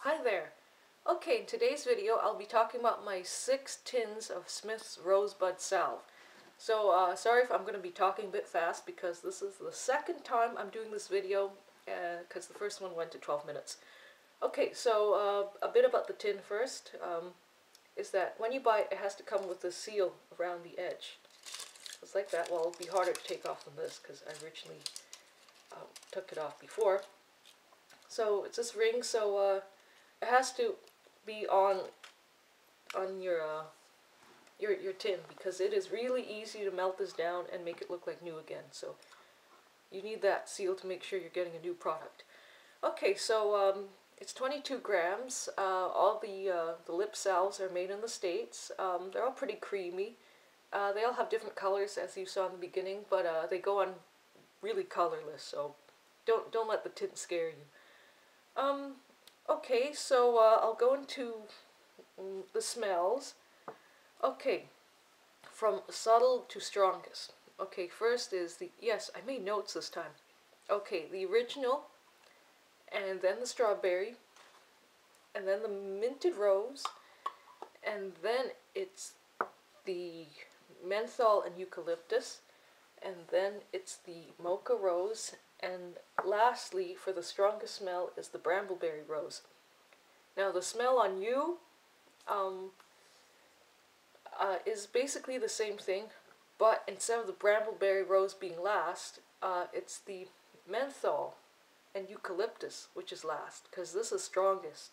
Hi there. Okay, in today's video I'll be talking about my 6 tins of Smith's Rosebud Salve. So sorry if I'm going to be talking a bit fast because this is the second time I'm doing this video because the first one went to 12 minutes. Okay, so a bit about the tin first is that when you buy it, it has to come with a seal around the edge. It's like that. Well, it'll be harder to take off than this because I originally took it off before. So it's this ring, so it has to be on your tin because it is really easy to melt this down and make it look like new again. So you need that seal to make sure you're getting a new product. Okay, so it's 22 grams. All the lip salves are made in the States. They're all pretty creamy. They all have different colors, as you saw in the beginning, but they go on really colorless. So don't let the tint scare you. Okay, so I'll go into the smells. Okay, from subtle to strongest. Okay, first is the, yes, I made notes this time. Okay, the original, and then the strawberry, and then the minted rose, and then it's the menthol and eucalyptus, and then it's the mocha rose, and lastly, for the strongest smell, is the brambleberry rose. Now, the smell on you is basically the same thing, but instead of the brambleberry rose being last, it's the menthol and eucalyptus, which is last, because this is strongest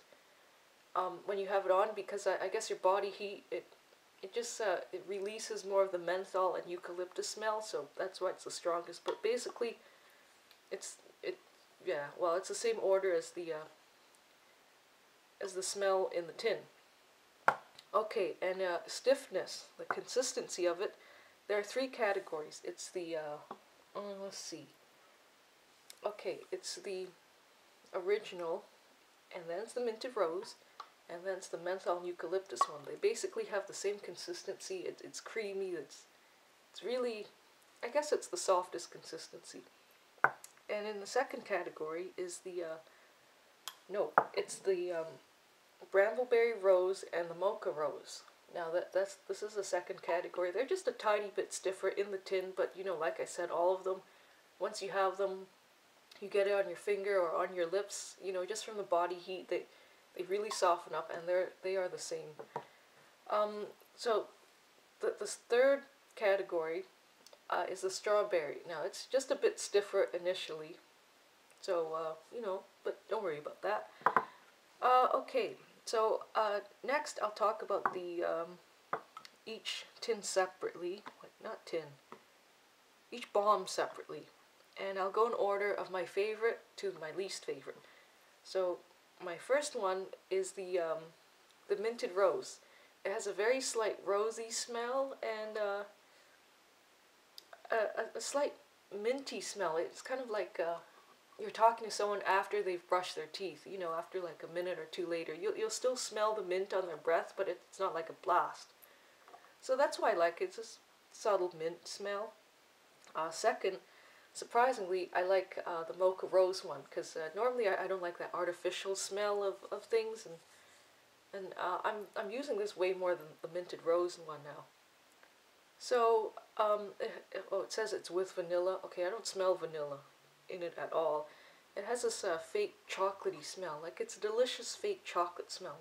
when you have it on, because I guess your body heat, it releases more of the menthol and eucalyptus smell, so that's why it's the strongest. But basically, it's the same order as the smell in the tin. Okay, and stiffness, the consistency of it, there are 3 categories. It's the let's see. Okay, it's the original, and then it's the minted rose, and then it's the menthol and eucalyptus one. They basically have the same consistency. It's creamy. It's really, I guess it's the softest consistency. And in the second category is the it's the brambleberry rose and the mocha rose. Now this is the second category. They're just a tiny bit stiffer in the tin, but you know, like I said, all of them, once you have them, you get it on your finger or on your lips, you know, just from the body heat, they really soften up, and they are the same. So the third category is the strawberry. Now, it's just a bit stiffer initially, so you know, but don't worry about that. Okay, so next I'll talk about the each tin separately. Not tin. Each balm separately, and I'll go in order of my favorite to my least favorite. So my first one is the minted rose. It has a very slight rosy smell and a slight minty smell. It's kind of like you're talking to someone after they've brushed their teeth. You know, after like a minute or two later, you'll still smell the mint on their breath, but it's not like a blast. So that's why I like it. It's a subtle mint smell. Second, surprisingly, I like the mocha rose one, because normally I don't like that artificial smell of things, and I'm using this way more than the minted rose one now. So it says it's with vanilla. Okay, I don't smell vanilla in it at all. It has this fake chocolatey smell, like it's a delicious fake chocolate smell,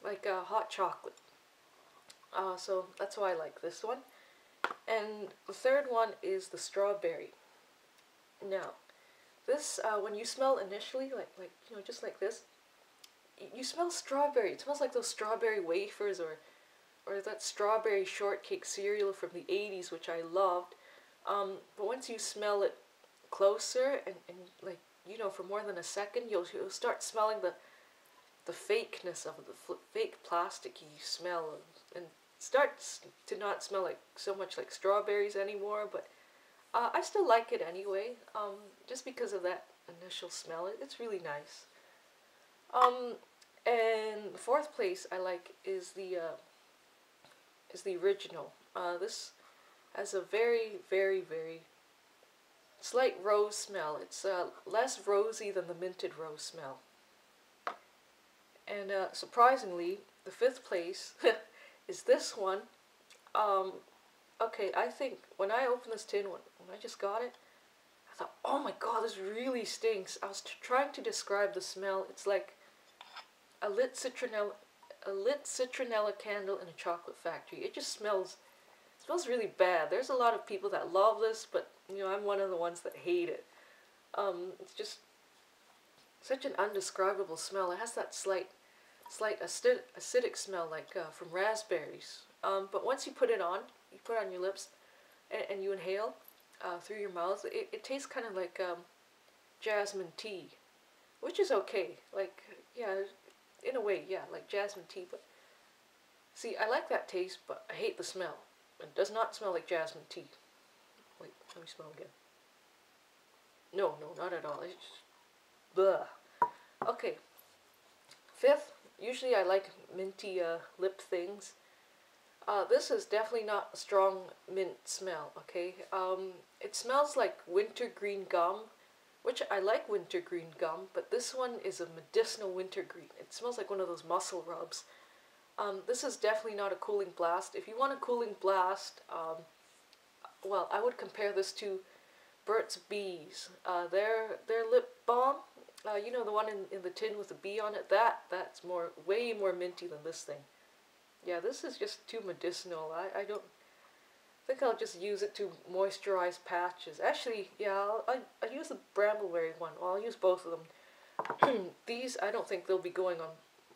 like hot chocolate. So that's why I like this one. And the third one is the strawberry. Now, this when you smell initially, like you know, just like this, you smell strawberry. It smells like those strawberry wafers or that strawberry shortcake cereal from the 80s, which I loved. But once you smell it closer and like, you know, for more than a second, you'll start smelling the fakeness of the fake plasticky smell, and starts to not smell like so much like strawberries anymore, but I still like it anyway, just because of that initial smell. It's really nice. And the fourth place I like is the original. This has a very, very, very slight rose smell. It's less rosy than the minted rose smell. And surprisingly, the fifth place is this one. Okay, I think when I opened this tin, when I just got it, I thought, oh my god, this really stinks. I was trying to describe the smell. It's like a lit citronella candle in a chocolate factory. It just smells really bad. There's a lot of people that love this, but you know, I'm one of the ones that hate it. It's just such an undescribable smell. It has that slight acidic smell like from raspberries. But once you put it on, you put it on your lips, and you inhale through your mouth, it tastes kind of like jasmine tea, which is okay. Like, yeah, in a way, yeah, like jasmine tea. But see, I like that taste, but I hate the smell. It does not smell like jasmine tea. Wait, let me smell again. No, not at all. It's just, bleh. Okay. Fifth, usually I like minty lip things. This is definitely not a strong mint smell, okay? It smells like wintergreen gum, which I like wintergreen gum, but this one is a medicinal wintergreen. It smells like one of those muscle rubs. This is definitely not a cooling blast. If you want a cooling blast, well, I would compare this to Burt's Bees. Their lip balm, you know, the one in the tin with the bee on it, that's way more minty than this thing. Yeah, this is just too medicinal. I don't think I'll just use it to moisturize patches. Actually, yeah, I'll use the Brambleberry one. Well, I'll use both of them. These, I don't think they'll be going on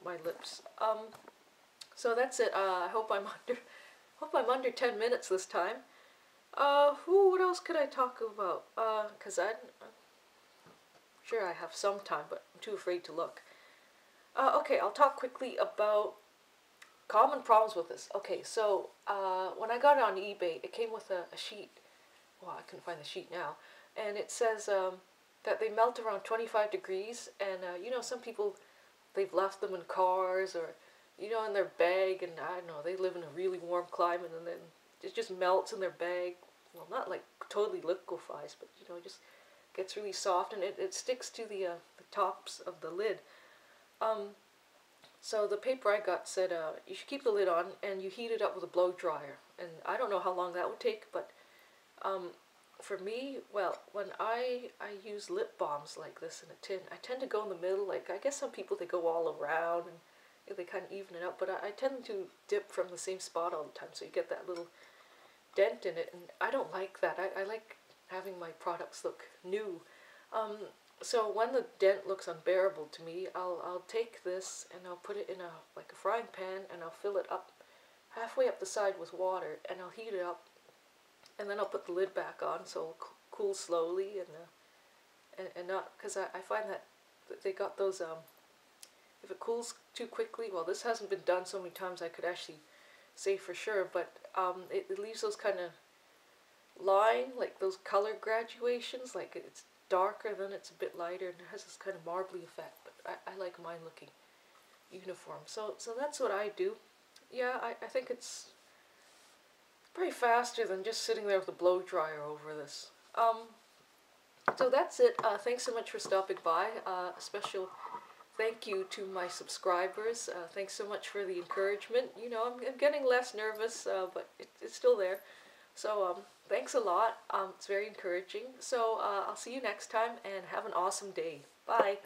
my lips. So that's it. I hope I'm under 10 minutes this time. What else could I talk about? Cause I'm sure I have some time, but I'm too afraid to look. Okay, I'll talk quickly about common problems with this. Okay, so when I got it on eBay, it came with a sheet. Well, I couldn't find the sheet now, and it says that they melt around 25 degrees, and you know, some people, they've left them in cars or, you know, in their bag, and I don't know, they live in a really warm climate, and then it just melts in their bag. Well, not like totally liquefies, but you know, it just gets really soft, and it sticks to the tops of the lid. So the paper I got said you should keep the lid on and you heat it up with a blow dryer. And I don't know how long that would take, but for me, well, when I use lip balms like this in a tin, I tend to go in the middle. Like, I guess some people, they go all around and they kind of even it out, but I tend to dip from the same spot all the time, so you get that little dent in it, and I don't like that. I like having my products look new. So when the dent looks unbearable to me, I'll take this and I'll put it in like a frying pan, and I'll fill it up halfway up the side with water, and I'll heat it up, and then I'll put the lid back on so it'll cool slowly, and not, because I find that they got those if it cools too quickly, well, this hasn't been done so many times I could actually say for sure, but it leaves those kind of like those color graduations, like it's darker, then it's a bit lighter, and it has this kind of marbly effect, but I like mine looking uniform. So that's what I do. Yeah, I think it's pretty faster than just sitting there with a blow dryer over this. So that's it. Thanks so much for stopping by. A special thank you to my subscribers. Thanks so much for the encouragement. You know, I'm getting less nervous, but it's still there. So thanks a lot. It's very encouraging. So I'll see you next time, and have an awesome day. Bye.